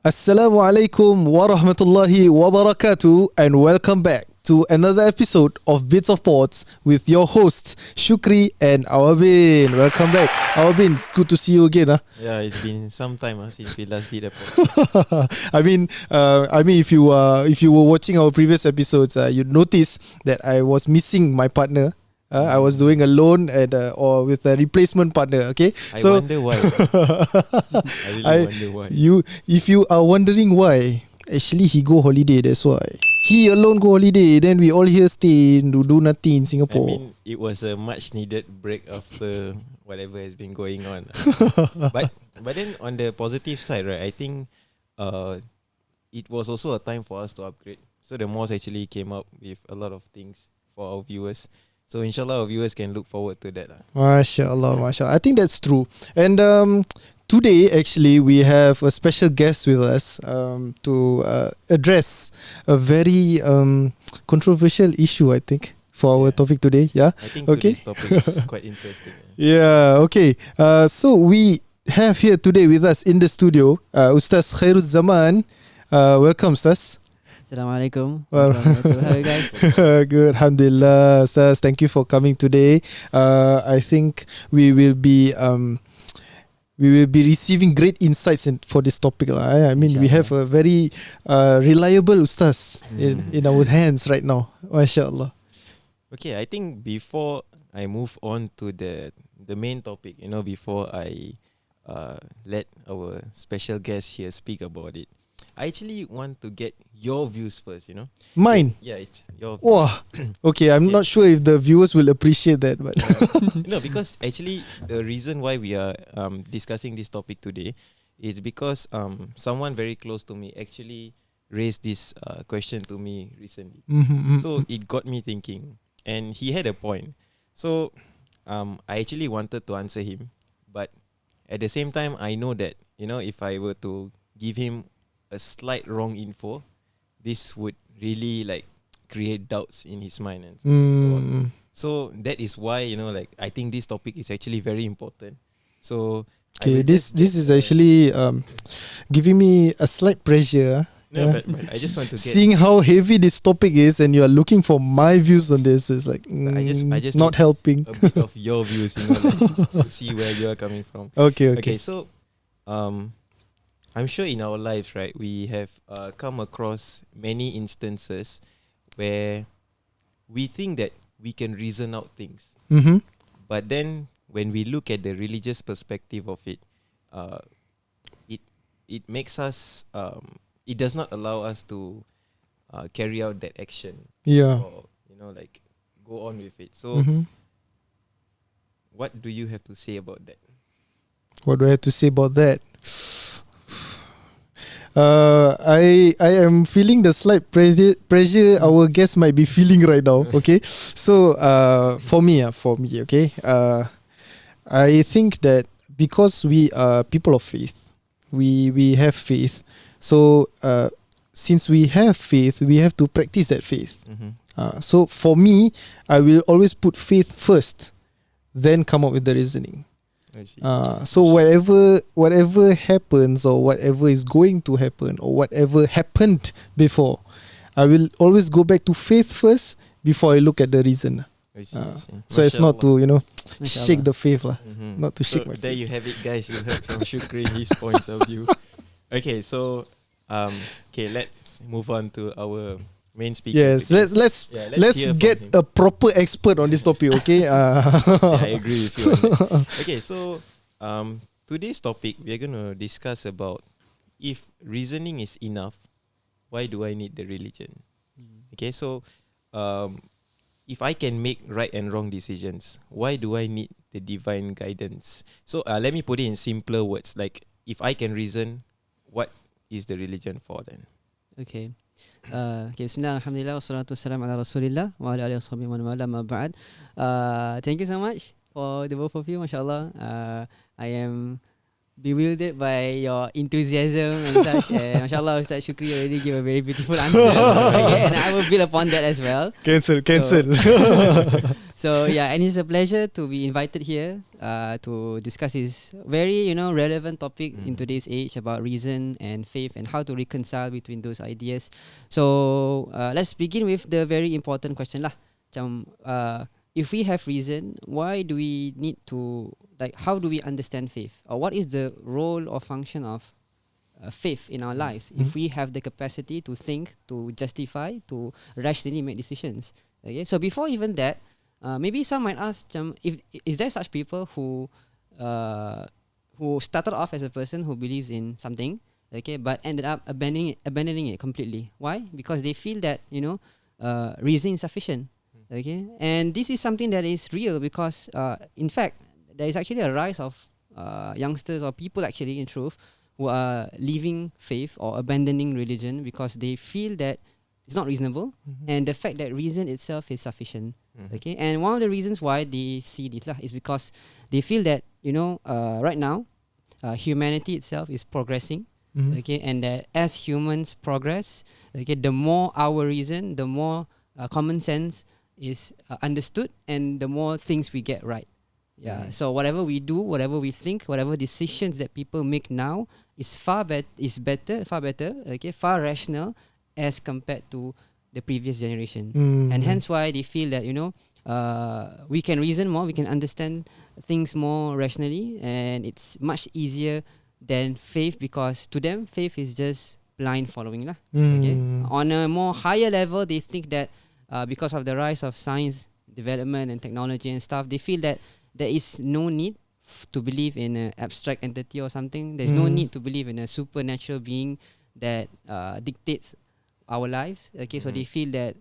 Assalamualaikum warahmatullahi wabarakatuh, and welcome back to another episode of Bits of Pods with your hosts Shukri and Awabin. Welcome back, Awabin. It's good to see you again. Yeah, it's been some time since we last did a podcast. I mean, if you were watching our previous episodes, you'd notice that I was missing my partner. I was doing alone or with a replacement partner. Okay, I wonder why. I really wonder why. If you are wondering why, actually he go holiday. That's why he alone go holiday. Then we all here stay to do nothing in Singapore. I mean, it was a much needed break after whatever has been going on. but then on the positive side, right? I think it was also a time for us to upgrade. So the Mosque actually came up with a lot of things for our viewers. So inshallah our viewers can look forward to that. MashaAllah, MashaAllah. I think that's true. And today actually we have a special guest with us to address a very controversial issue, I think, for our topic today. Yeah. I think today's topic is quite interesting. Yeah, okay. So we have here today with us in the studio Ustaz Khairul Zaman. Welcome, Ustaz. Assalamualaikum. How are you guys? Good, alhamdulillah. Ustaz, thank you for coming today. I think we will be receiving great insights for this topic. I mean, we have a very reliable Ustaz in our hands right now. MashaAllah. Okay, I think before I move on to the main topic, before I let our special guest here speak about it, I actually want to get your views first, Mine? Yeah, it's your views. Wow. Okay, I'm not sure if the viewers will appreciate that, but no, because actually the reason why we are discussing this topic today is because someone very close to me actually raised this question to me recently. So it got me thinking, and he had a point. So I actually wanted to answer him, but at the same time I know that, if I were to give him a slight wrong info, this would really create doubts in his mind and so on. So that is why I think this topic is actually very important. So okay, this is actually giving me a slight pressure. No, but I just want to get seeing how heavy this topic is, and you are looking for my views on this, is like I just not helping. A bit of your views, to see where you are coming from. Okay. So I'm sure in our lives, right, we have come across many instances where we think that we can reason out things. But then when we look at the religious perspective of it, it makes us, it does not allow us to carry out that action. Yeah. Or, go on with it. So what do you have to say about that? What do I have to say about that? I am feeling the slight pressure our guest might be feeling right now. Okay, so for me, okay, I think that because we are people of faith, we have faith. So since we have faith, we have to practice that faith. So for me, I will always put faith first, then come up with the reasoning. So whatever happens, or whatever is going to happen, or whatever happened before, I will always go back to faith first before I look at the reason. I see. So it's not to shake the faith not to shake my faith. There you have it, guys. You heard from Shukri his points of view. Okay, so let's move on to our main speaker. Yes, let's get a proper expert on this topic. Okay. I agree with you on that. Okay, so today's topic we are going to discuss about if reasoning is enough, why do I need the religion? Okay, so if I can make right and wrong decisions, why do I need the divine guidance? So let me put it in simpler words. Like, if I can reason, what is the religion for then? Okay. Bismillah, alhamdulillah, wassalatu wassalamu ala rasulillah wa ala alihi washabihi wa man wala, ma ba'd. Thank you so much for the both of you, mashallah. I am bewildered by your enthusiasm and such. And mashallah, Ustaz Shukri already gave a very beautiful answer. Okay, and I will build upon that as well. Cancel. So yeah, and it's a pleasure to be invited here to discuss this very relevant topic in today's age about reason and faith and how to reconcile between those ideas. So let's begin with the very important question lah. If we have reason, why do we need to, how do we understand faith? Or what is the role or function of faith in our lives if we have the capacity to think, to justify, to rationally make decisions? Okay, so before even that, maybe some might ask, is there such people who started off as a person who believes in something, okay, but ended up abandoning it completely? Why? Because they feel that reason is sufficient. Okay, and this is something that is real because, in fact, there is actually a rise of youngsters or people actually, in truth, who are leaving faith or abandoning religion because they feel that it's not reasonable, and the fact that reason itself is sufficient. Okay, and one of the reasons why they see this is because they feel that right now, humanity itself is progressing. Okay, and that as humans progress, okay, the more our reason, the more common sense is understood, and the more things we get right. Yeah. So whatever we do, whatever we think, whatever decisions that people make now is far better, okay, far rational as compared to the previous generation. And hence why they feel that we can reason more, we can understand things more rationally, and it's much easier than faith, because to them faith is just blind following lah. Okay. On a more higher level, they think that because of the rise of science development and technology and stuff, they feel that there is no need to believe in an abstract entity or something. There's no need to believe in a supernatural being that dictates our lives. Okay, so they feel that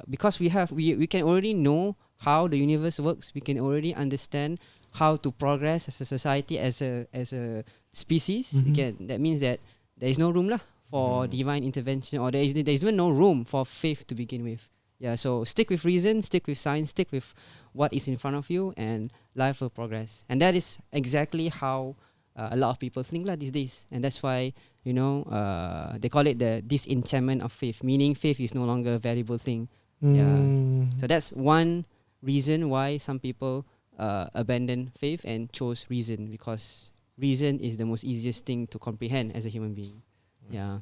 because we can already know how the universe works, we can already understand how to progress as a society, as a species. Again, that means that there is no room lah for divine intervention, or there is even no room for faith to begin with. Yeah, so stick with reason, stick with science, stick with what is in front of you, and life will progress. And that is exactly how a lot of people think these days. And that's why, they call it the disenchantment of faith, meaning faith is no longer a valuable thing. Yeah. So that's one reason why some people abandon faith and chose reason, because reason is the most easiest thing to comprehend as a human being. Yeah.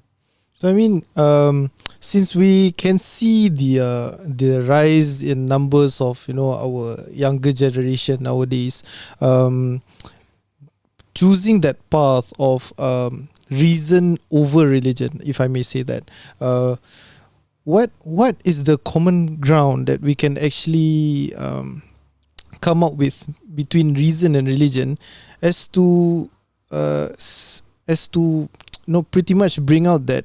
So I mean, since we can see the rise in numbers of our younger generation nowadays, choosing that path of reason over religion, if I may say that, what is the common ground that we can actually come up with between reason and religion, as to pretty much bring out that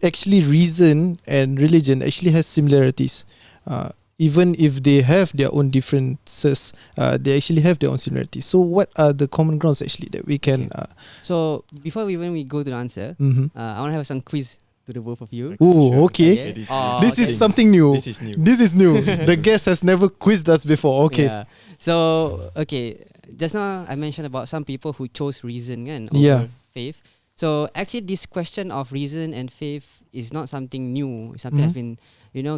actually reason and religion actually has similarities, even if they have their own differences, they actually have their own similarities. So what are the common grounds actually that we can so before we go to the answer, I want to have some quiz to the both of you. Oh, okay. This is something new. This is new. The guest has never quizzed us before. Okay. Yeah. So okay, just now I mentioned about some people who chose reason over faith. So actually, this question of reason and faith is not something new. It's something that's been,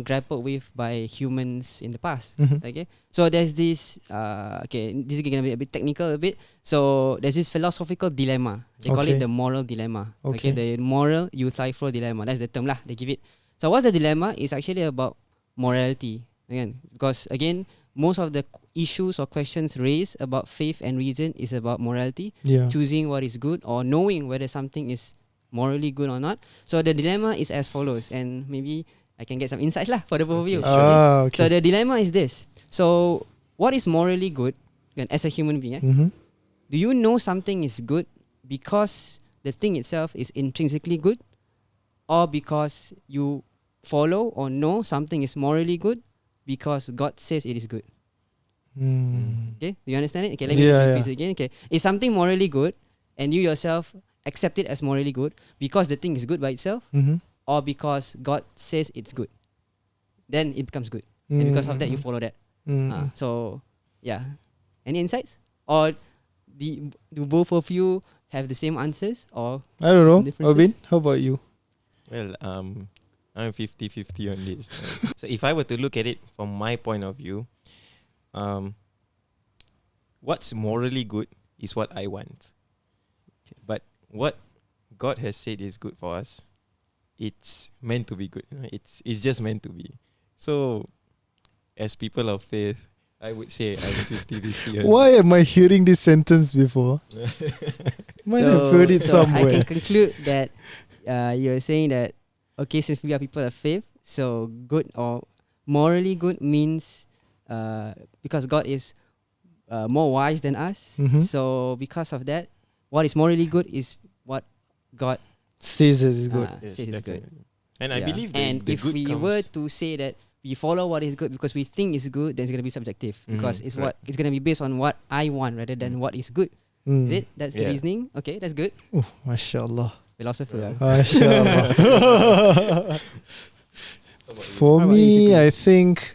grappled with by humans in the past. Okay. So there's this. This is gonna be a bit technical a bit. So there's this philosophical dilemma. They call it the moral dilemma. Okay. The moral euthyphral dilemma. That's the term lah. They give it. So what's the dilemma? It's actually about morality. Again, because most of the issues or questions raised about faith and reason is about morality, choosing what is good or knowing whether something is morally good or not. So the dilemma is as follows, and maybe I can get some insight lah for the both of you. Okay. So the dilemma is this. So what is morally good as a human being? Do you know something is good because the thing itself is intrinsically good, or because you follow or know something is morally good because God says it is good? Okay, do you understand it? Okay, let me rephrase it again. Okay, is something morally good and you yourself accept it as morally good because the thing is good by itself, or because God says it's good? Then it becomes good, and because of that you follow that. So yeah, any insights? Or do both of you have the same answers or I don't know. differences? Abin, how about you? Well, I'm 50-50 on this. So if I were to look at it from my point of view, what's morally good is what I want. But what God has said is good for us, it's meant to be good. It's just meant to be. So, as people of faith, I would say I'm 50-50. Why am I hearing this sentence before? Might have heard it so I somewhere. can conclude that you're saying that, okay, since we are people of faith, so good or morally good means because God is more wise than us. Mhm. So because of that, what is morally good is what God Says it is good. Yes, says is good. definitely. And I Yeah. believe that And the if good we comes. were to say that we follow what is good because we think it's good, then it's gonna be subjective because it's correct. what it's gonna be based on what I want rather than what is good. Mm. Is it? That's the Yeah. reasoning. Okay, that's good. Oh, mashallah. Philosopher. Mashallah. For How about you, me, Fikri? I think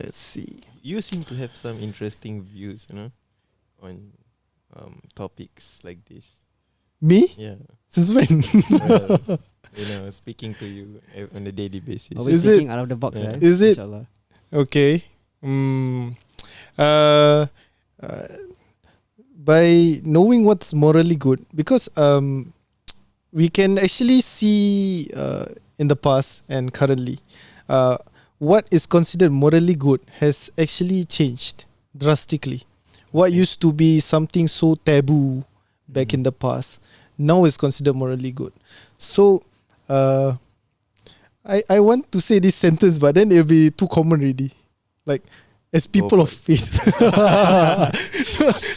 let's see. You seem to have some interesting views, on topics like this. Me? Yeah. Since when? Well, speaking to you on a daily basis. Always Is it- thinking out of the box, Yeah. right? Is it- Inshallah. Okay. By knowing what's morally good, because we can actually see in the past and currently, what is considered morally good has actually changed drastically. What used to be something so taboo back in the past now is considered morally good. So, I want to say this sentence, but then it'll be too common already. Like, as people of faith.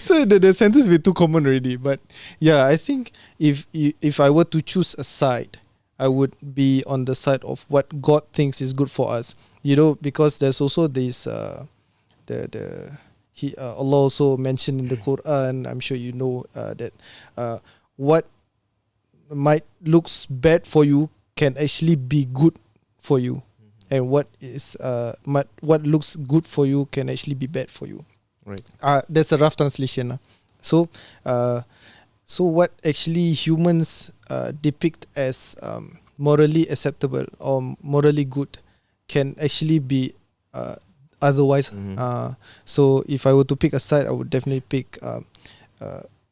so the sentence will be too common already. But yeah, I think if I were to choose a side, I would be on the side of what God thinks is good for us. Because there's also this Allah also mentioned in the Quran. I'm sure you know that what might looks bad for you can actually be good for you, and what looks good for you can actually be bad for you. Right. That's a rough translation. So what actually humans depict as morally acceptable or morally good can actually be otherwise. So if I were to pick a side, I would definitely pick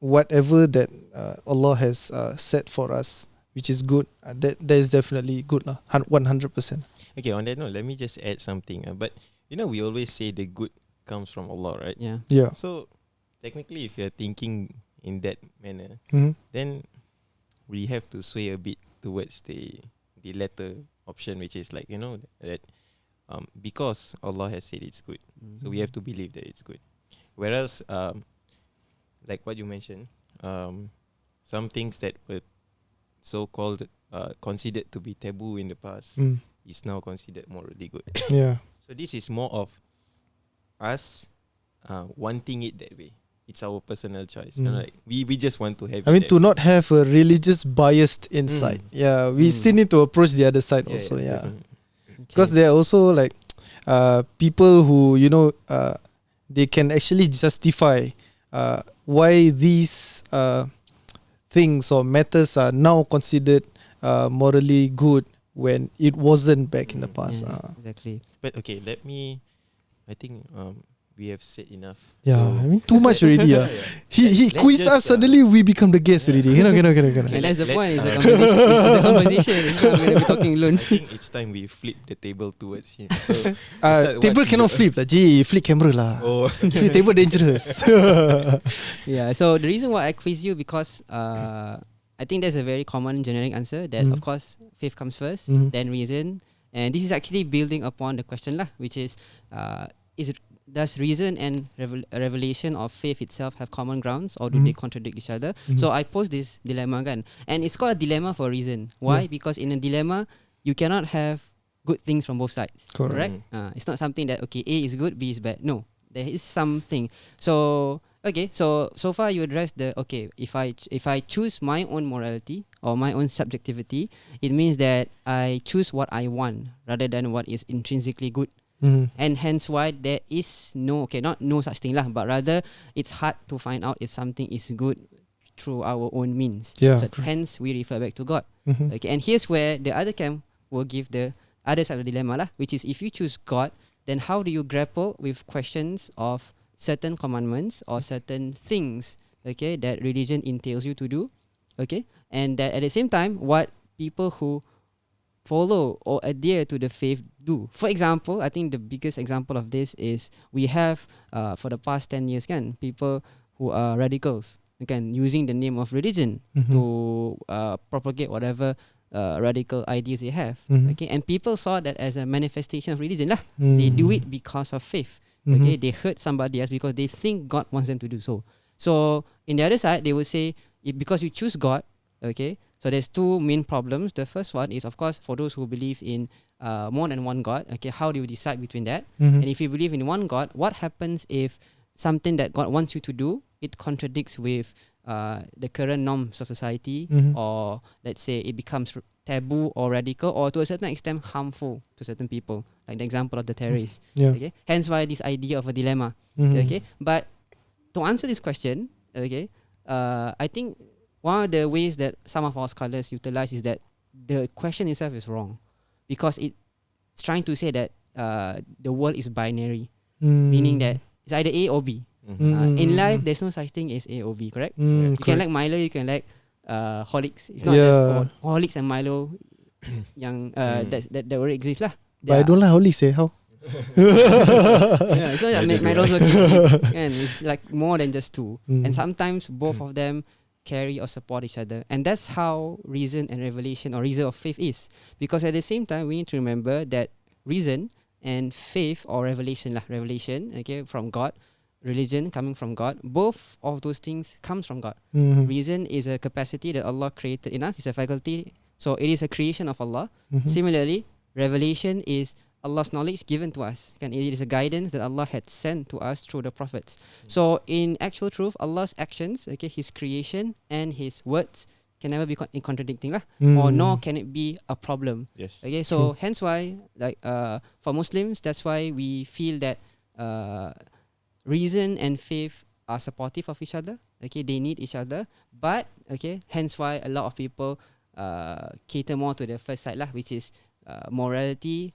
whatever that Allah has set for us, which is good. That is definitely good, 100%. Okay, on that note, let me just add something. But we always say the good comes from Allah, right? Yeah. Yeah. So technically, if you're thinking in that manner, Mhm. then we have to sway a bit towards the latter option, which is like that because Allah has said it's good, so we have to believe that it's good. Whereas like what you mentioned, some things that were so-called considered to be taboo in the past is now considered morally good. Yeah. So this is more of us wanting it that way. It's our personal choice. Like we just want to have. I mean, it to that not have a religious biased inside. Yeah, we still need to approach the other side way. also. Yeah, definitely. because there are also like people who they can actually justify why these things or matters are now considered morally good when it wasn't back in the past. Yes, exactly. But okay, I think we have said enough. Yeah, So- I mean too much already. He Let's quizzed just, us, suddenly we become the guest already. Cannot. And that's the let's, point. It's a uh, conversation. It's a conversation. It's not going to be talking alone. I think it's time we flip the table towards him. So Ustaz, Table what's cannot your- flip lah. Ji, flip camera lah. Oh, Flip table dangerous. Yeah. So the reason why I quiz you because I think there's a very common generic answer that of course faith comes first, then reason, and this is actually building upon the question lah, which is does reason and revelation of faith itself have common grounds, or do they contradict each other? So I pose this dilemma kan, and it's called a dilemma for a reason. Why? Because in a dilemma you cannot have good things from both sides. Correct. It's not something that okay, A is good, B is bad. No, there is something. So okay, so far you addressed the okay. If I choose my own morality or my own subjectivity, it means that I choose what I want rather than what is intrinsically good. And hence why there is not no such thing lah, but rather it's hard to find out if something is good through our own means. Yeah, So correct. hence we refer back to God. Okay, and here's where the other camp will give the other side of the dilemma lah, which is if you choose God, then how do you grapple with questions of certain commandments or certain things, okay, that religion entails you to do, okay, and that at the same time what people who follow or adhere to the faith do. For example, I think the biggest example of this is we have for the past 10 years people who are radicals, using the name of religion to propagate whatever radical ideas they have. Okay, and people saw that as a manifestation of religion lah. They do it because of faith. Okay, they hurt somebody else because they think God wants them to do so. So in the other side, they will say, because you choose God, okay, so there's two main problems. The first one is, of course, for those who believe in more than one God, okay, how do you decide between that? And if you believe in one God, what happens if something that God wants you to do, it contradicts with the current norms of society, or let's say it becomes taboo or radical, or to a certain extent harmful to certain people, like the example of the terrorists. Okay, hence why this idea of a dilemma. Okay, but to answer this question, okay, I think one of the ways that some of our scholars utilize is that the question itself is wrong, because it's trying to say that the world is binary, meaning that it's either A or B. In life, there's no such thing as A or B, correct? You can like Milo, you can like Horlicks. It's not just Horlicks and Milo that already exist lah. But I don't like Horlicks, how? It's not like McDonald's or KFC, and it's like more than just two. And sometimes both of them carry or support each other, and that's how reason and revelation or reason of faith is. Because at the same time, we need to remember that reason and faith or revelation, okay, from God, religion coming from God, both of those things comes from God. Reason is a capacity that Allah created in us, it's a faculty, so it is a creation of Allah. Similarly, revelation is Allah's knowledge given to us, and it is a guidance that Allah had sent to us through the prophets. So in actual truth, Allah's actions, okay, His creation and His words can never be contradicting lah, or nor can it be a problem. Yes. Okay, so hence why, like for Muslims, that's why we feel that reason and faith are supportive of each other. Okay, they need each other, but okay, hence why a lot of people cater more to the first side lah, which is morality.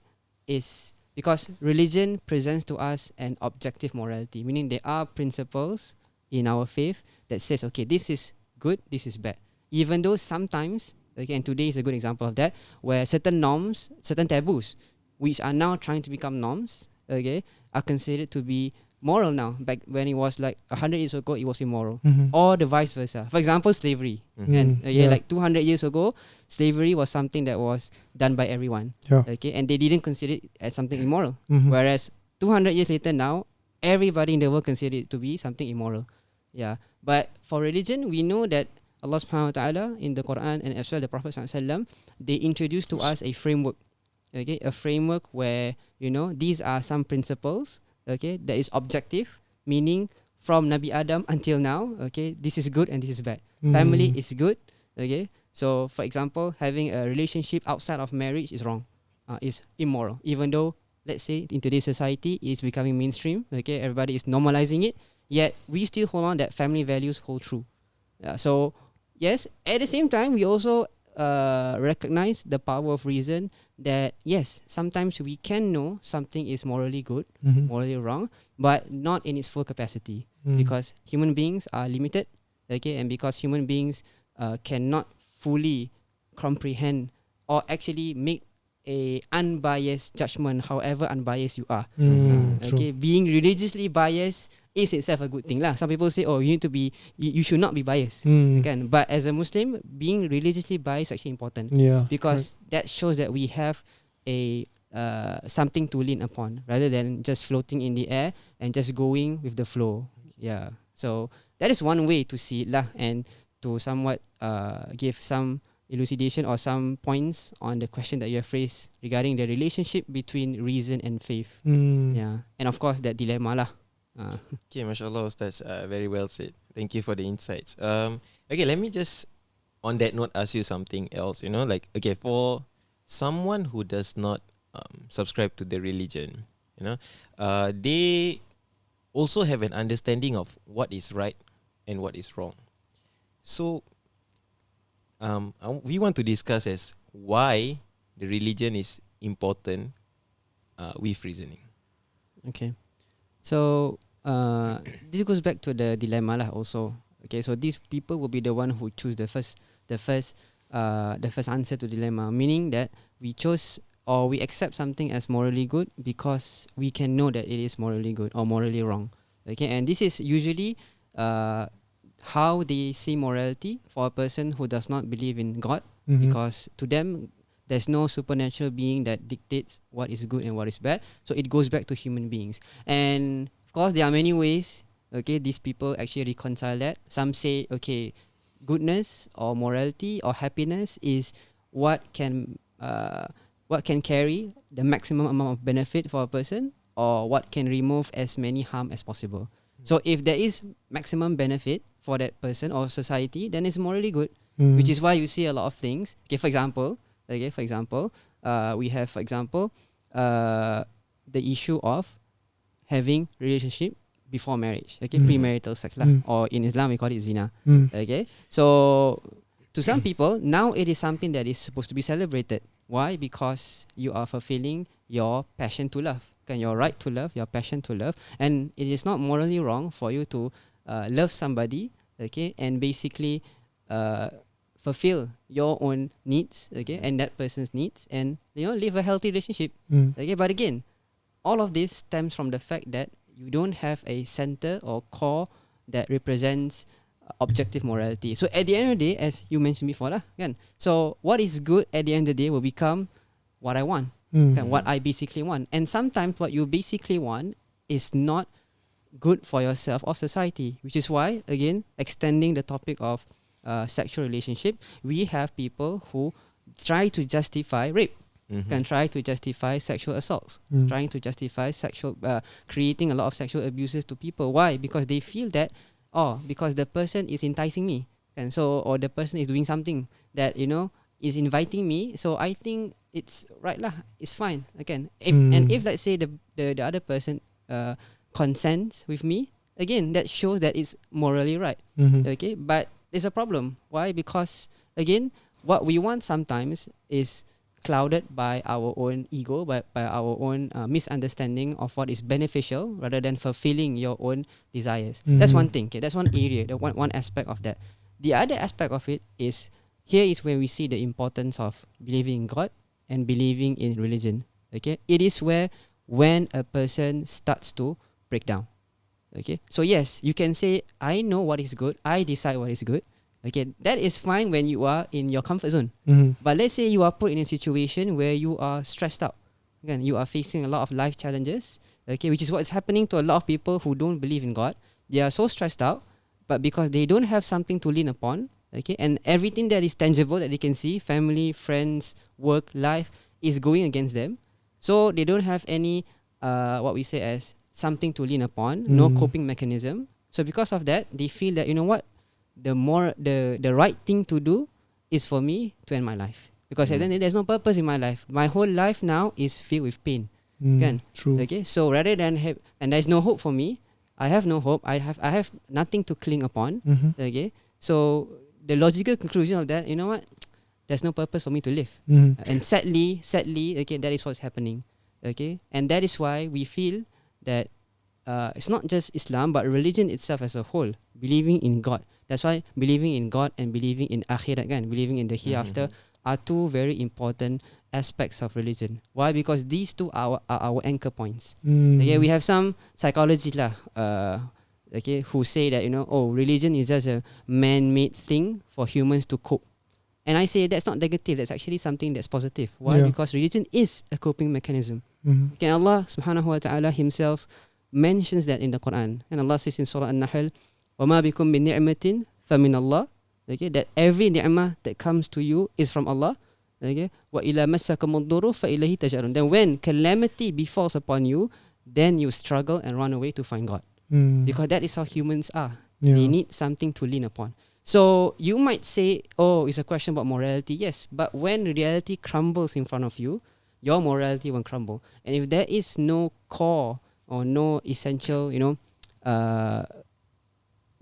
Is because religion presents to us an objective morality, meaning there are principles in our faith that says, okay, this is good, this is bad. Even though sometimes, okay, and today is a good example of that, where certain norms, certain taboos, which are now trying to become norms, okay, are considered to be moral now. Back when it was like 100 years ago, it was immoral, or the vice versa. For example, slavery. And like 200 years ago, slavery was something that was done by everyone. Okay, and they didn't consider it as something immoral. Whereas 200 years later now, everybody in the world consider it to be something immoral. Yeah, but for religion, we know that Allah subhanahu wa ta'ala in the Quran and as well the Prophet sallallahu alaihi wasallam, they introduced to us a framework. Okay, a framework where, you know, these are some principles, okay, that is objective, meaning from Nabi Adam until now, okay, this is good and this is bad. Family is good, okay. So for example, having a relationship outside of marriage is wrong, is immoral. Even though, let's say, in today's society, it's becoming mainstream, okay, everybody is normalizing it, yet we still hold on that family values hold true. So yes, at the same time, we also recognize the power of reason, that yes, sometimes we can know something is morally good, morally wrong, but not in its full capacity, because human beings are limited, okay, and because human beings cannot fully comprehend or actually make a unbiased judgment, however unbiased you are. Okay, being religiously biased is itself a good thing lah. Some people say, oh, you need to be, you should not be biased. But as a Muslim, being religiously biased is actually important. Because that shows that we have a something to lean upon, rather than just floating in the air and just going with the flow. Yeah. So that is one way to see it lah, and to somewhat give some elucidation or some points on the question that you have raised regarding the relationship between reason and faith. Yeah. And of course that dilemma lah. Okay, mashallah, Ustaz, very well said. Thank you for the insights. Okay, let me just, on that note, ask you something else. You know, like, okay, for someone who does not subscribe to the religion, they also have an understanding of what is right and what is wrong. So we want to discuss as why the religion is important with reasoning. Okay. So this goes back to the dilemma lah also. Okay, so these people will be the one who choose the first answer to dilemma, meaning that we chose or we accept something as morally good because we can know that it is morally good or morally wrong. Okay, and this is usually how they see morality for a person who does not believe in God, because to them there's no supernatural being that dictates what is good and what is bad. So it goes back to human beings. And of course, there are many ways, okay, these people actually reconcile that. Some say, okay, goodness or morality or happiness is what can carry the maximum amount of benefit for a person, or what can remove as many harm as possible. So if there is maximum benefit for that person or society, then it's morally good, which is why you see a lot of things. Okay, for example, we have, for example, the issue of having relationship before marriage, okay, premarital sex lah, or in Islam we call it zina. Okay, so to some people now it is something that is supposed to be celebrated. Why? Because you are fulfilling your passion to love, your right to love, your passion to love, and it is not morally wrong for you to love somebody, okay, and basically fulfill your own needs, okay, and that person's needs, and live a healthy relationship. Okay, but again, all of this stems from the fact that you don't have a center or core that represents objective morality. So at the end of the day, as you mentioned before lah, kan, so what is good at the end of the day will become what I want, what I basically want. And sometimes what you basically want is not good for yourself or society, which is why, again, extending the topic of sexual relationship, we have people who try to justify rape, can try to justify sexual assaults, trying to justify creating a lot of sexual abuses to people. Why? Because they feel that, because the person is enticing me, and so, or the person is doing something that is inviting me, so I think it's right lah, it's fine. Again, if let's say the other person consents with me, again, that shows that it's morally right. Okay, but there's a problem. Why? Because again, what we want sometimes is clouded by our own ego, by our own misunderstanding of what is beneficial rather than fulfilling your own desires. That's one thing. Okay, that's one area, one aspect of that. The other aspect of it is, here is where we see the importance of believing in God and believing in religion. Okay, it is where when a person starts to break down. Okay, so yes, you can say, I know what is good, I decide what is good. Okay, that is fine when you are in your comfort zone. But let's say you are put in a situation where you are stressed out. Again, you are facing a lot of life challenges. Okay, which is what's happening to a lot of people who don't believe in God. They are so stressed out, but because they don't have something to lean upon, okay, and everything that is tangible that they can see, family, friends, work, life, is going against them. So they don't have any, what we say as something to lean upon, no coping mechanism. So because of that, they feel that, what, the right thing to do is for me to end my life, because then there's no purpose in my life. My whole life now is filled with pain. True. Okay, so rather than and there's no hope for me, I have no hope. I have nothing to cling upon. Okay, so the logical conclusion of that, what, there's no purpose for me to live. And sadly, okay, that is what's happening. Okay, and that is why we feel that it's not just Islam, but religion itself as a whole, believing in God. That's why believing in God and believing in akhirat, believing in the hereafter, are two very important aspects of religion. Why? Because these two are our anchor points. Okay, we have some psychologists who say that religion is just a man-made thing for humans to cope. And I say that's not negative. That's actually something that's positive. Why? Because religion is a coping mechanism. Okay, Allah subhanahu wa ta'ala himself mentions that in the Quran. And Allah says in Surah An-Nahl, وَمَا بِكُم مِّن نِعْمَةٍ فَمِنَ اللَّهِ. Okay, that every ni'mah that comes to you is from Allah. Okay, وَإِلَى مَسَّكُمُ الضُّرُّ فَإِلَيْهِ تَجْأَرُونَ. Then when calamity befalls upon you, then you struggle and run away to find God. Because that is how humans are. They need something to lean upon. So you might say, it's a question about morality. Yes, but when reality crumbles in front of you, your morality will crumble. And if there is no core or no essential,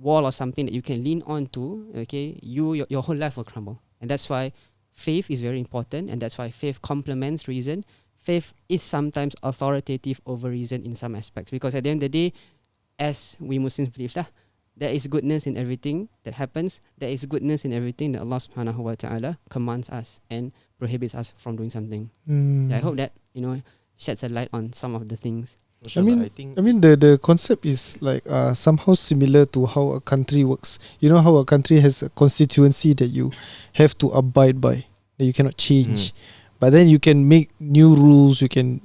wall or something that you can lean on to, okay, your whole life will crumble. And that's why faith is very important, and that's why faith complements reason. Faith is sometimes authoritative over reason in some aspects, because at the end of the day, as we Muslims believe, there is goodness in everything that happens. There is goodness in everything that Allah subhanahu wa ta'ala commands us and prohibits us from doing something. I hope that, sheds a light on some of the things. I mean, the concept is like somehow similar to how a country works. You know how a country has a constituency that you have to abide by, that you cannot change. But then you can make new rules, you can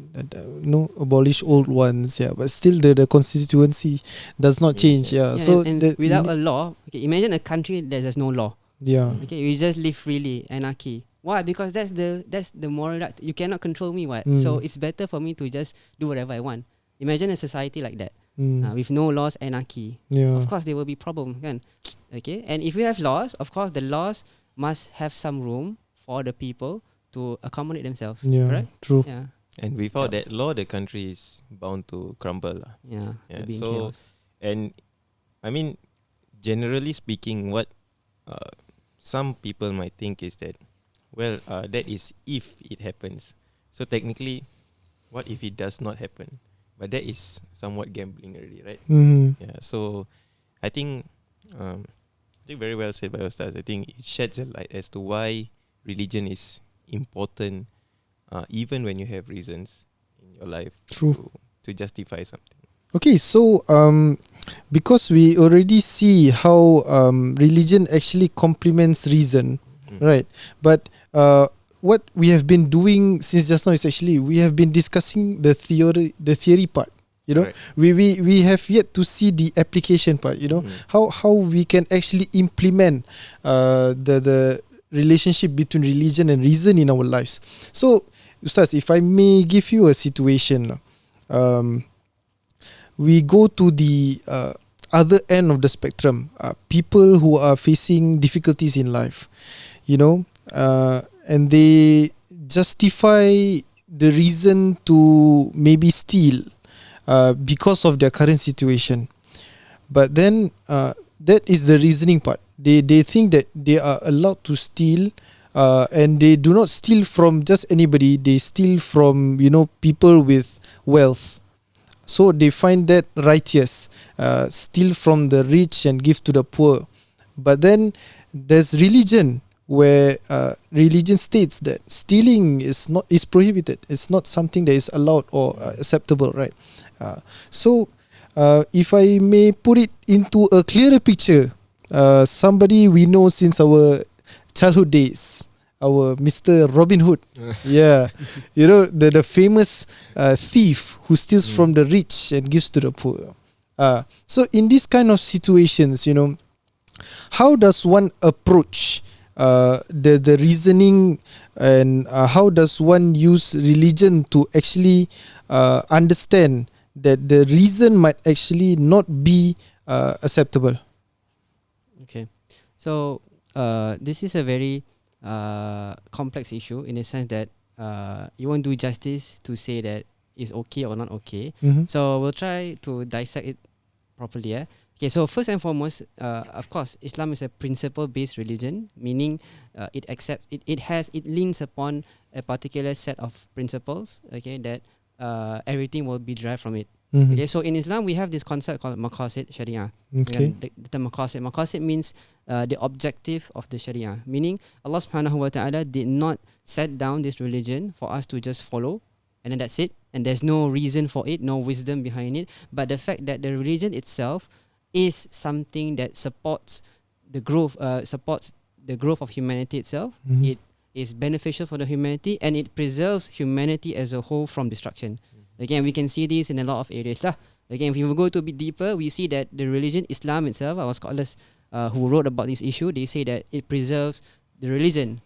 abolish old ones, but still the constituency does not change. So and without a law, okay, imagine a country that has no law. Okay, we just live freely, anarchy. Why? Because that's the moral right. You cannot control me, what? So it's better for me to just do whatever I want. Imagine a society like that, with no laws, anarchy. Of course, there will be problem, kan? Okay, and if we have laws, of course, the laws must have some room for the people to accommodate themselves. Correct? True. And without that law, the country is bound to crumble. So, and I mean, generally speaking, what some people might think is that, that is if it happens. So technically, what if it does not happen? But that is somewhat gambling already, right? So I think very well said by Ustaz. I think it sheds a light as to why religion is important, even when you have reasons in your life to justify something. Okay, so because we already see how religion actually complements reason, right? But what we have been doing since just now is actually we have been discussing the theory part. Right. We have yet to see the application part. How we can actually implement the relationship between religion and reason in our lives. So, Ustaz, if I may give you a situation, we go to the other end of the spectrum. People who are facing difficulties in life, and they justify the reason to maybe steal because of their current situation. But then that is the reasoning part. They think that they are allowed to steal, and they do not steal from just anybody. They steal from people with wealth. So they find that righteous. Steal from the rich and give to the poor. But then there's religion where religion states that stealing is prohibited. It's not something that is allowed or acceptable, right? So if I may put it into a clearer picture, somebody we know since our childhood days, our Mr. Robin Hood. The famous thief who steals from the rich and gives to the poor. So in this kind of situations, how does one approach the reasoning, and how does one use religion to actually understand that the reason might actually not be acceptable? Okay, so this is a very complex issue in the sense that you won't do justice to say that it's okay or not okay. So we'll try to dissect it properly. Okay, so first and foremost, of course, Islam is a principle-based religion, meaning it leans upon a particular set of principles. Okay, that everything will be derived from it. Okay, so in Islam we have this concept called maqasid Sharia. Okay. The maqasid means the objective of the Sharia, meaning Allah subhanahu wa ta'ala did not set down this religion for us to just follow and then that's it, and there's no reason for it, no wisdom behind it, but the fact that the religion itself is something that supports the growth of humanity itself. It is beneficial for the humanity, and it preserves humanity as a whole from destruction. Again, we can see this in a lot of areas. Again, if you go to a bit deeper, we see that the religion Islam itself, our scholars who wrote about this issue, they say that it preserves the religion.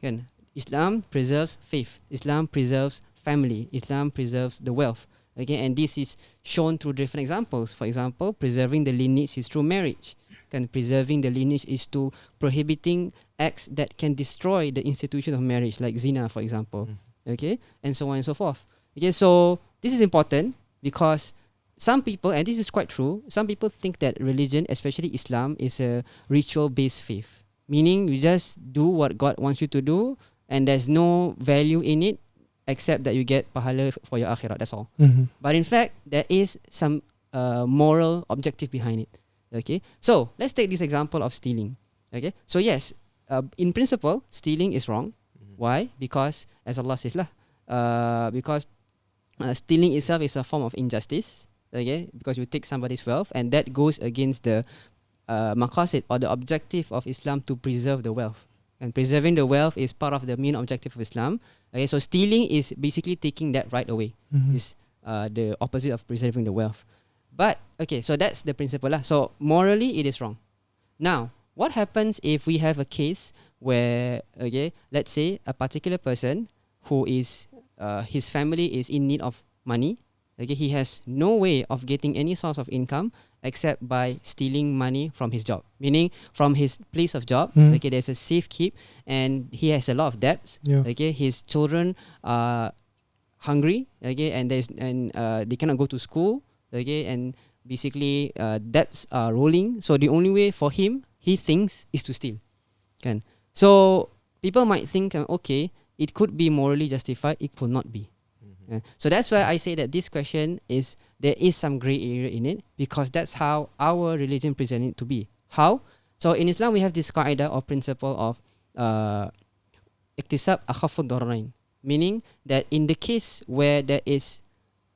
Islam preserves faith. Islam preserves family. Islam preserves the wealth. Okay, and this is shown through different examples. For example, preserving the lineage is through marriage. Preserving the lineage is to prohibiting acts that can destroy the institution of marriage, like zina, for example. okay, and so on and so forth. Okay, so this is important because some people, and this is quite true, some people think that religion, especially Islam, is a ritual-based faith, meaning you just do what God wants you to do, and there's no value in it except that you get pahala for your akhirat. That's all. But in fact, there is some moral objective behind it. Okay, so let's take this example of stealing. Okay, so yes, in principle, stealing is wrong. Why? Because as Allah says lah, because stealing itself is a form of injustice. Okay, because you take somebody's wealth, and that goes against the maqasid or the objective of Islam to preserve the wealth. And preserving the wealth is part of the main objective of Islam. Okay, so stealing is basically taking that right away. Is the opposite of preserving the wealth. But okay, so that's the principle lah. So morally, it is wrong. Now, what happens if we have a case where, okay, let's say a particular person who is his family is in need of money. Okay, he has no way of getting any source of income except by stealing money from his job, meaning from his place of job. Okay, there's a safe keep, and he has a lot of debts. Okay, his children are hungry. Okay, and they cannot go to school. Okay, and basically debts are rolling. So the only way for him, he thinks, is to steal. Kan? So people might think, okay, it could be morally justified. It could not be. So that's why I say that this question there is some grey area in it, because that's how our religion presents it to be. How? So in Islam we have this qaida or principle of iktisab akhafud dararain, meaning that in the case where there is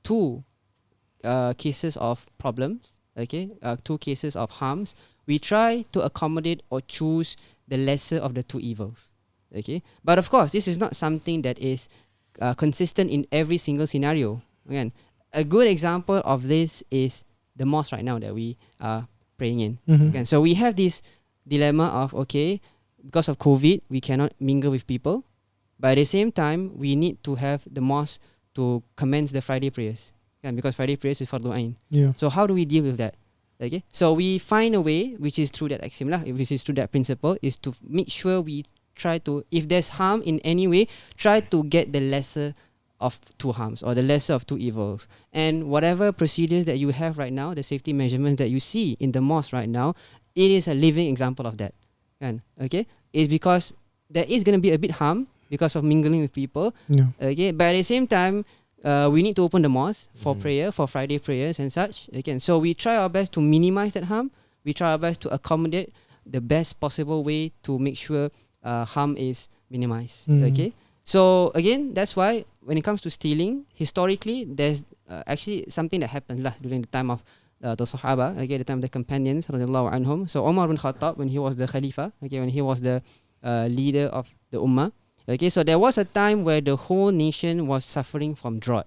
two cases of problems, okay, two cases of harms, we try to accommodate or choose the lesser of the two evils. Okay, but of course this is not something that is consistent in every single scenario. Again, a good example of this is the mosque right now that we are praying in. Again, so we have this dilemma of, okay, because of COVID, we cannot mingle with people, but at the same time, we need to have the mosque to commence the Friday prayers. Again, because Friday prayers is fardu ain. So how do we deal with that? Okay, so we find a way, which is through that axiom lah, which is through that principle, is to make sure we try to, if there's harm in any way, try to get the lesser of two harms or the lesser of two evils. And whatever procedures that you have right now, the safety measurements that you see in the mosque right now, it is a living example of that. Okay, it's because there is going to be a bit harm because of mingling with people. Okay, but at the same time, we need to open the mosque for prayer, for Friday prayers and such. Again, so we try our best to minimize that harm. We try our best to accommodate the best possible way to make sure harm is minimized. Okay, so again, that's why when it comes to stealing, historically, there's actually something that happened lah during the time of the Sahaba. Okay, the time of the companions, radiallahu anhum. So Umar bin Khattab, when he was the Khalifa, okay, when he was the leader of the Ummah. Okay, so there was a time where the whole nation was suffering from drought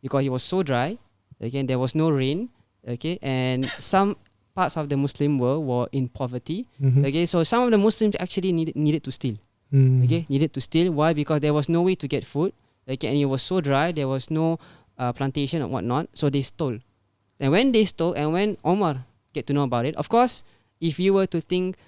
because it was so dry. Okay, there was no rain. Okay, and some parts of the Muslim world were in poverty. Okay, so some of the Muslims actually needed to steal. Okay, needed to steal. Why? Because there was no way to get food. Okay, and it was so dry. There was no plantation and whatnot. So they stole. And when they stole, and when Omar get to know about it, of course, if you were to think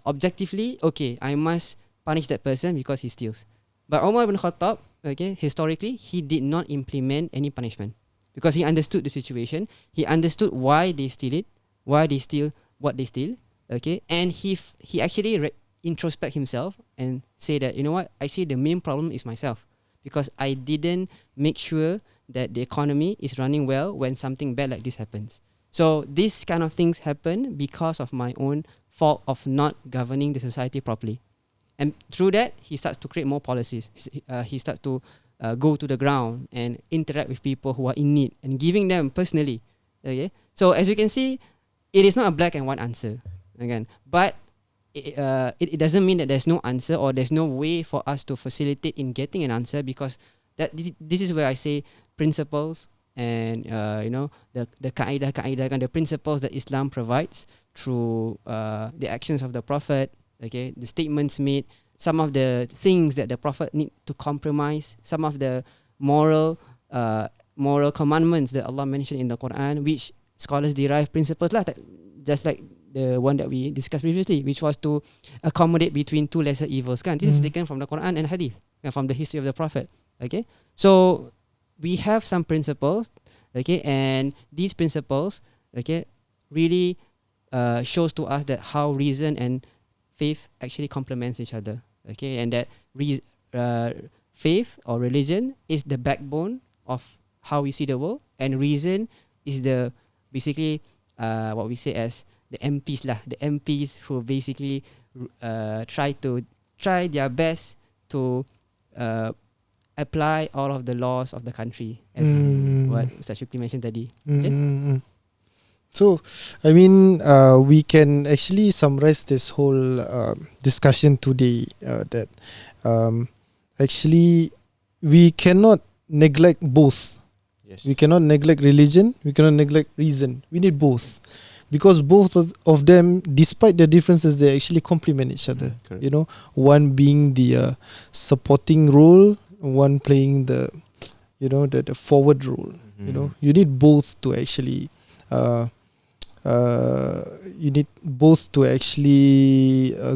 objectively, okay, I must punish that person because he steals. But Umar bin Khattab, okay, historically, he did not implement any punishment because he understood the situation. He understood why they steal it, why they steal what they steal, okay, and he actually introspect himself and say that, you know what, I see the main problem is myself because I didn't make sure that the economy is running well when something bad like this happens. So these kind of things happen because of my own fault of not governing the society properly. And through that, he starts to create more policies. He starts to go to the ground and interact with people who are in need and giving them personally. Okay, so as you can see, it is not a black and white answer again, but it doesn't mean that there's no answer or there's no way for us to facilitate in getting an answer, because this is where I say principles and the kaedah and the principles that Islam provides through the actions of the Prophet. Okay, the statements made, some of the things that the Prophet need to compromise, some of the moral commandments that Allah mentioned in the Quran, which scholars derive principles lah, just like the one that we discussed previously, which was to accommodate between two lesser evils. Kan? This is taken from the Quran and Hadith, from the history of the Prophet. Okay, so we have some principles, okay, and these principles, okay, really shows to us that how reason and faith actually complements each other, okay, and that faith or religion is the backbone of how we see the world, and reason is the basically what we say as the MPs lah, the MPs who basically try their best to apply all of the laws of the country, as what Ustaz Shukri mentioned tadi. Okay? So, I mean, we can actually summarize this whole discussion today that actually we cannot neglect both. Yes. We cannot neglect religion, we cannot neglect reason. We need both. Because both of them, despite their differences, they actually complement each other. Correct. You know, one being the supporting role, one playing the, you know, the forward role. You know, you need both to actually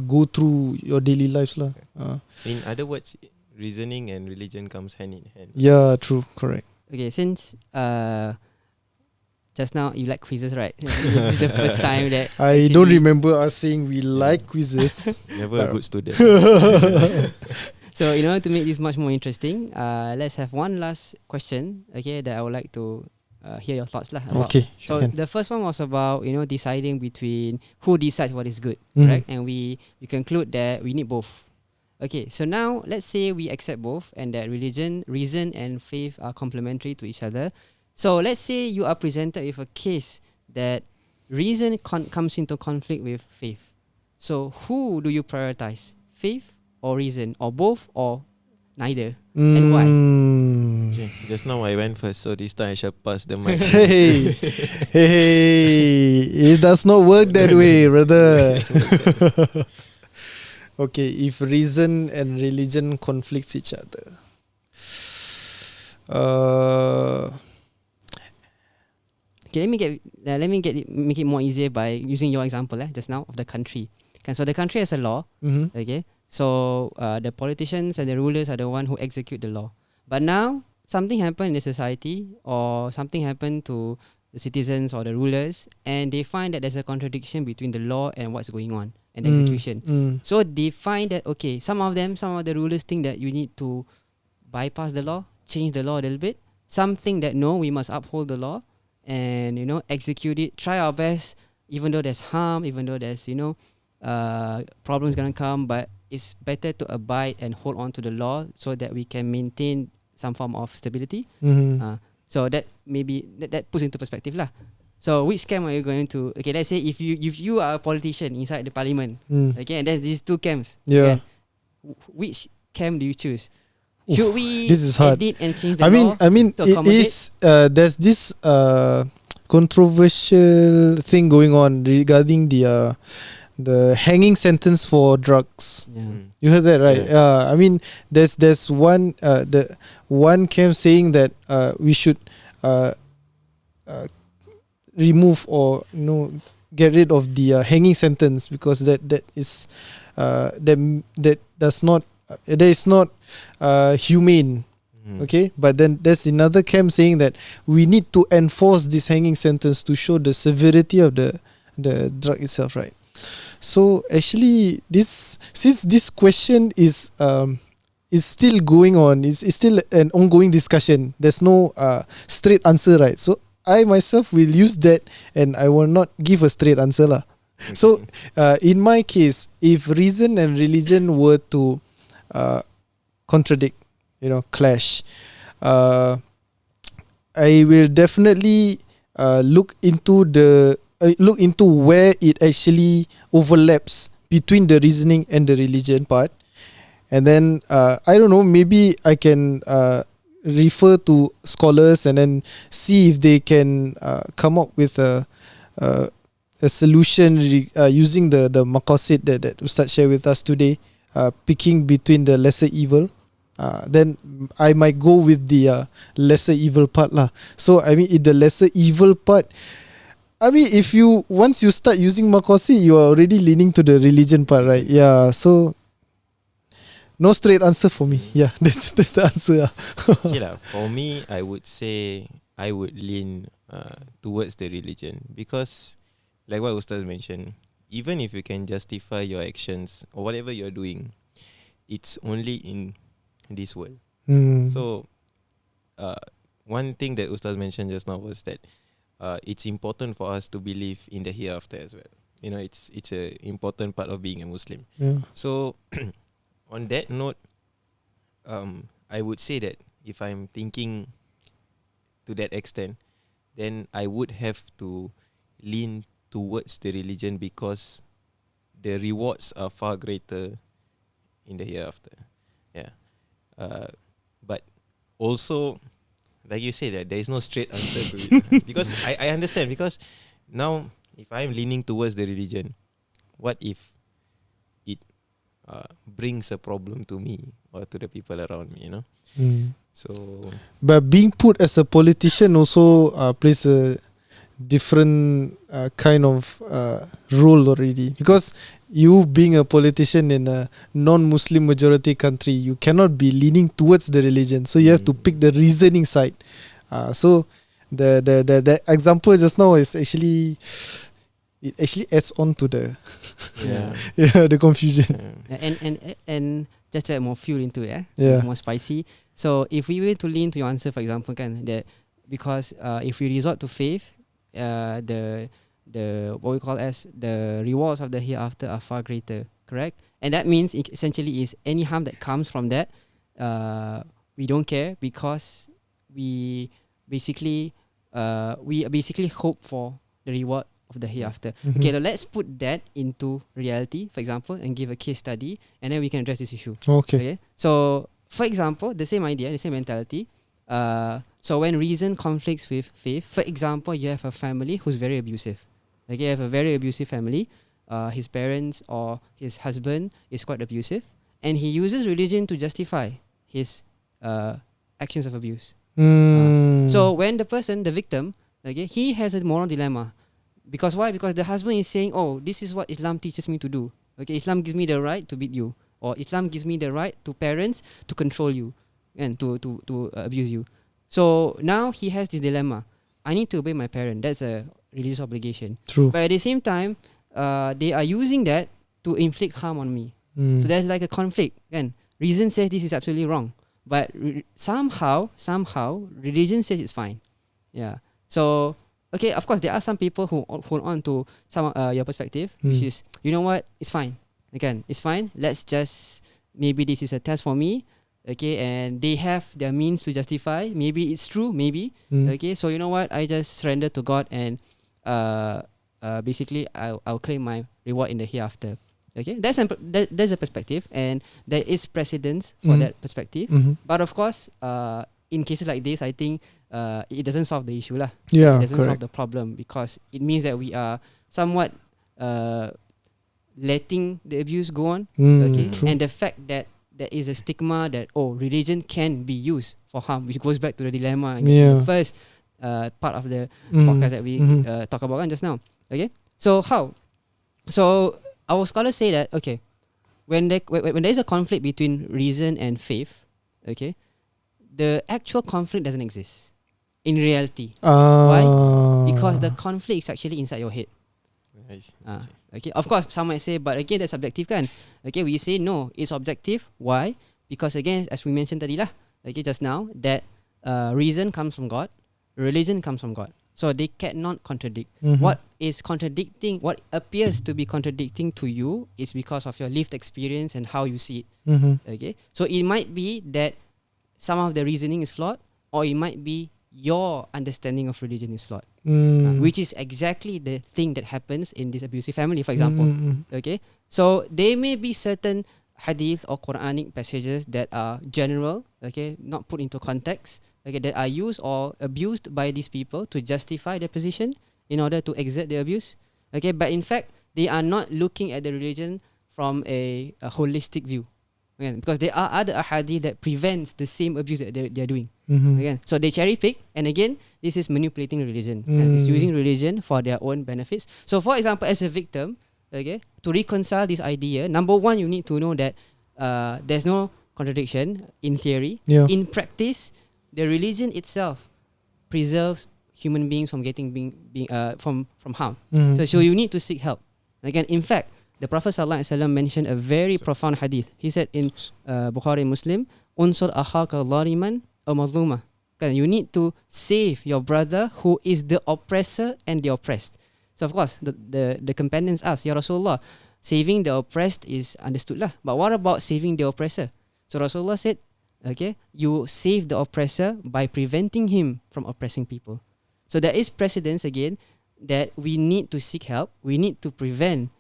go through your daily lives lah. In other words, reasoning and religion comes hand in hand. Yeah, true, correct. Okay, since just now you like quizzes, right? This is the first time that I don't remember us saying we like quizzes. Never a good student. So in order to make this much more interesting, let's have one last question, okay, that I would like to hear your thoughts lah about. Okay, So can. the first one was about, you know, deciding between who decides what is good, Mhm. right? And we conclude that we need both. Okay, so now let's say we accept both and that religion, reason and faith are complementary to each other. So let's say you are presented with a case that reason comes into conflict with faith. So who do you prioritize? Faith or reason, or both, or neither? And why? Okay, just now I went first, so this time I shall pass the mic. Hey, it does not work that way, brother. Okay, if reason and religion conflicts each other, Okay, make it more easier by using your example just now of the country. Okay, so the country has a law. Okay, so the politicians and the rulers are the one who execute the law. But now something happened in the society, or something happened to the citizens or the rulers, and they find that there's a contradiction between the law and what's going on and the execution. So they find that, okay, some of the rulers think that you need to bypass the law, change the law a little bit. Some think that no, we must uphold the law and, you know, execute it, try our best, even though there's harm, even though there's, you know, problems gonna come, but it's better to abide and hold on to the law so that we can maintain some form of stability. So that maybe that puts into perspective lah. So which camp are you going to? Okay, let's say if you are a politician inside the parliament, okay, and there's these two camps. Yeah. Okay, which camp do you choose? Should we this is hard. edit and change the I law? mean, to it accommodate? is. There's this controversial thing going on regarding the hanging sentence for drugs. Yeah. You heard that, right? Yeah. I mean, there's one the one camp saying that we should remove or get rid of the hanging sentence because that is that does not that is not humane. Okay, but then there's another camp saying that we need to enforce this hanging sentence to show the severity of the drug itself, right? So actually, since this question is still going on, is still an ongoing discussion. There's no straight answer, right? So I myself will use that, and I will not give a straight answer, lah. So in my case, if reason and religion were to contradict, clash, I will definitely look into where it actually overlaps between the reasoning and the religion part, and then I don't know, maybe I can refer to scholars and then see if they can come up with a solution using the maqasid that Ustaz shared with us today, picking between the lesser evil. Then I might go with the lesser evil part lah. So I mean, in the lesser evil part, I mean, once you start using maqasid, you are already leaning to the religion part, right? Yeah. So no straight answer for me. Yeah, that's the answer. Okay lah. For me, I would say I would lean towards the religion because, like what Ustaz mentioned, even if you can justify your actions or whatever you're doing, it's only in this world. So, one thing that Ustaz mentioned just now was that it's important for us to believe in the hereafter as well. You know, it's a important part of being a Muslim. Yeah. So, on that note, I would say that if I'm thinking to that extent, then I would have to lean towards the religion because the rewards are far greater in the hereafter. Yeah. But also, like you said, that there is no straight answer to it. Because I understand, because now if I'm leaning towards the religion, what if it brings a problem to me or to the people around me, you know? So, but being put as a politician also plays a different kind of role already, because you being a politician in a non-Muslim majority country, you cannot be leaning towards the religion, so you have to pick the reasoning side. So the example just now is actually, it actually adds on to the the confusion. And just to add more fuel into it, more spicy. So if we were to lean to your answer, for example, that because if we resort to faith, the what we call as the rewards of the hereafter are far greater, correct? And that means essentially is any harm that comes from that, we don't care because we basically hope for the reward of the hereafter. Okay, now let's put that into reality, for example, and give a case study, and then we can address this issue. Okay. So, for example, the same idea, the same mentality. So when reason conflicts with faith, for example, you have a family who's very abusive. Like you have a very abusive family. His parents or his husband is quite abusive, and he uses religion to justify his actions of abuse. So when the person, the victim, he has a moral dilemma. Because why? Because the husband is saying, oh, this is what Islam teaches me to do. Okay, Islam gives me the right to beat you. Or Islam gives me the right to parents to control you and to abuse you. So now he has this dilemma. I need to obey my parent. That's a religious obligation. True. But at the same time, they are using that to inflict harm on me. So there's like a conflict. And reason says this is absolutely wrong. But somehow, religion says it's fine. Yeah. So, okay, of course, there are some people who hold on to some your perspective, which is, you know what, it's fine. Again, it's fine. Let's just, maybe this is a test for me. Okay, and they have their means to justify. Maybe it's true, maybe. Okay, so you know what, I just surrender to God and basically I'll claim my reward in the hereafter. Okay, that's a perspective, and there is precedence for that perspective. But of course, in cases like this, I think it doesn't solve the issue lah. Yeah, it doesn't correct. solve the problem, because it means that we are somewhat letting the abuse go on. Okay, true. and the fact that there is a stigma that religion can be used for harm, which goes back to the dilemma in the first part of the podcast that we talk about just now. Okay, so how? So our scholars say that when there is a conflict between reason and faith, okay, the actual conflict doesn't exist in reality. Why? Because the conflict is actually inside your head. Okay, of course, some might say, but again, that's subjective, kan? Okay, we say no, it's objective. Why? Because again, as we mentioned tadi lah, just now, that reason comes from God, religion comes from God. So they cannot contradict. What is contradicting, what appears to be contradicting to you is because of your lived experience and how you see it. Okay, so it might be that some of the reasoning is flawed, or it might be your understanding of religion is flawed, which is exactly the thing that happens in this abusive family, for example. Okay, so there may be certain hadith or Quranic passages that are general, okay, not put into context, okay, that are used or abused by these people to justify their position in order to exert the abuse. Okay, but in fact, they are not looking at the religion from a holistic view. Again, because there are other ahadith that prevents the same abuse that they are doing. Again, so they cherry pick, and again, this is manipulating religion. It's using religion for their own benefits. So, for example, as a victim, okay, to reconcile this idea, number one, you need to know that there's no contradiction in theory. Yeah. In practice, the religion itself preserves human beings from getting from harm. So you need to seek help. Again, in fact, the Prophet ﷺ mentioned a very profound hadith. He said in Bukhari Muslim, "Unsur akhaka zaliman aw mazluma." You need to save your brother who is the oppressor and the oppressed. So of course, the companions asked, "Ya Rasulullah, saving the oppressed is understood lah, but what about saving the oppressor?" So Rasulullah said, "Okay, you save the oppressor by preventing him from oppressing people." So there is precedence again that we need to seek help. We need to prevent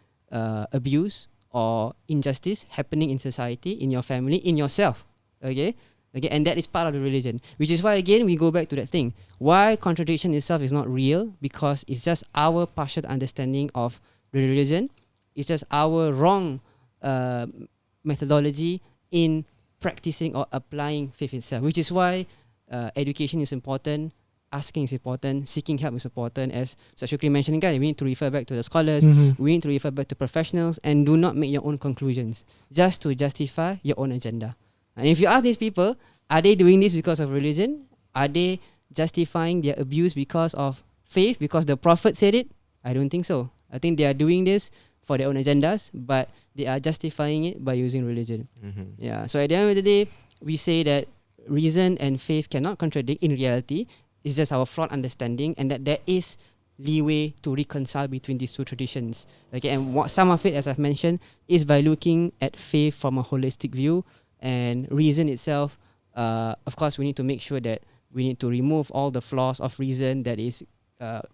abuse or injustice happening in society, in your family, in yourself. Okay, and that is part of the religion. Which is why again we go back to that thing. Why contradiction itself is not real? Because it's just our partial understanding of the religion. It's just our wrong methodology in practicing or applying faith itself. Which is why education is important. Asking is important, seeking help is important. As Ustaz Shukri mentioned, we need to refer back to the scholars, we need to refer back to professionals, and do not make your own conclusions just to justify your own agenda. And if you ask these people, are they doing this because of religion? Are they justifying their abuse because of faith, because the Prophet said it? I don't think so. I think they are doing this for their own agendas, but they are justifying it by using religion. Yeah. So at the end of the day, we say that reason and faith cannot contradict in reality. It's just our flawed understanding, and that there is leeway to reconcile between these two traditions. Okay, and some of it, as I've mentioned, is by looking at faith from a holistic view, and reason itself. Of course, we need to make sure that we need to remove all the flaws of reason that is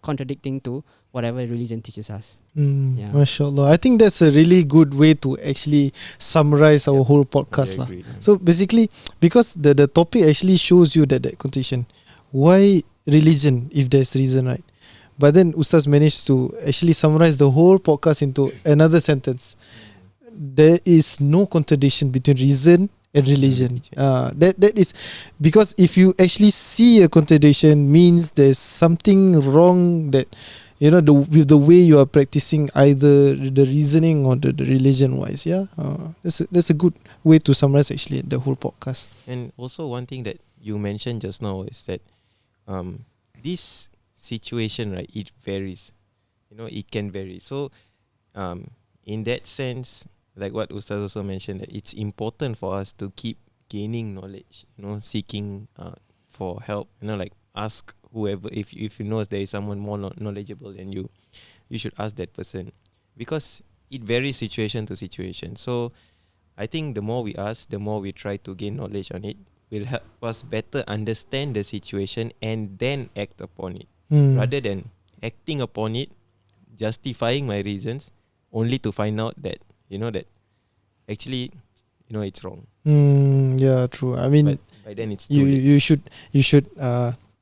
contradicting to whatever religion teaches us. Yeah. MashaAllah. I think that's a really good way to actually summarize our whole podcast. So basically, because the topic actually shows you that contradiction. Why religion if there's reason, right? But then Ustaz managed to actually summarize the whole podcast into another sentence. There is no contradiction between reason and religion. That is because if you actually see a contradiction, means there's something wrong that with the way you are practicing either the reasoning or the religion wise. That's a good way to summarize actually the whole podcast. And also one thing that you mentioned just now is that this situation, right, it varies. It can vary. So in that sense, like what Ustaz also mentioned, that it's important for us to keep gaining knowledge, seeking for help, like ask whoever, if you know there is someone more knowledgeable than you should ask that person, because it varies situation to situation. So I think the more we ask, the more we try to gain knowledge on it, will help us better understand the situation and then act upon it, rather than acting upon it, justifying my reasons, only to find out that that actually it's wrong. Yeah, true. I mean, but by then it's too late. you should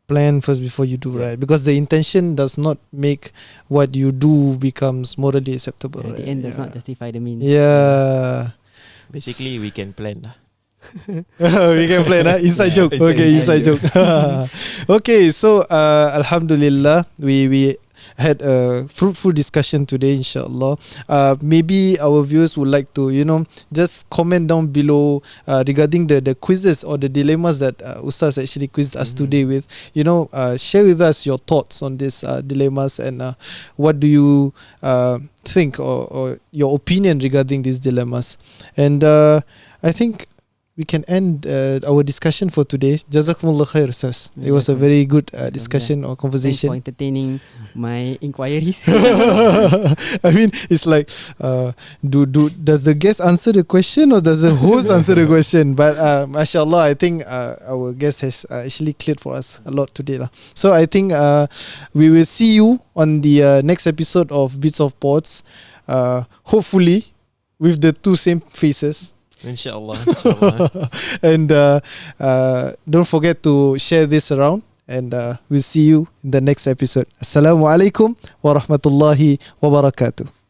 plan first before you do, right? Because the intention does not make what you do becomes morally acceptable. At the end does not justify the means. Yeah. Basically, we can plan lah. We can play inside joke. Okay, inside joke. Okay, so Alhamdulillah, we had a fruitful discussion today, inshallah. Maybe our viewers would like to, just comment down below regarding the quizzes or the dilemmas that Ustaz actually quizzed us today with. Share with us your thoughts on these dilemmas, and what do you think, or your opinion regarding these dilemmas. And I think we can end our discussion for today. Jazakumullah khair, Ustaz. It was a very good discussion or conversation. Thanks for entertaining my inquiries. I mean, it's like, does the guest answer the question or does the host answer the question? But mashallah, I think our guest has actually cleared for us a lot today lah. So I think we will see you on the next episode of Bits of Pods. Hopefully, with the two same faces. Inshallah. And don't forget to share this around, and we'll see you in the next episode. Assalamualaikum warahmatullahi wabarakatuh.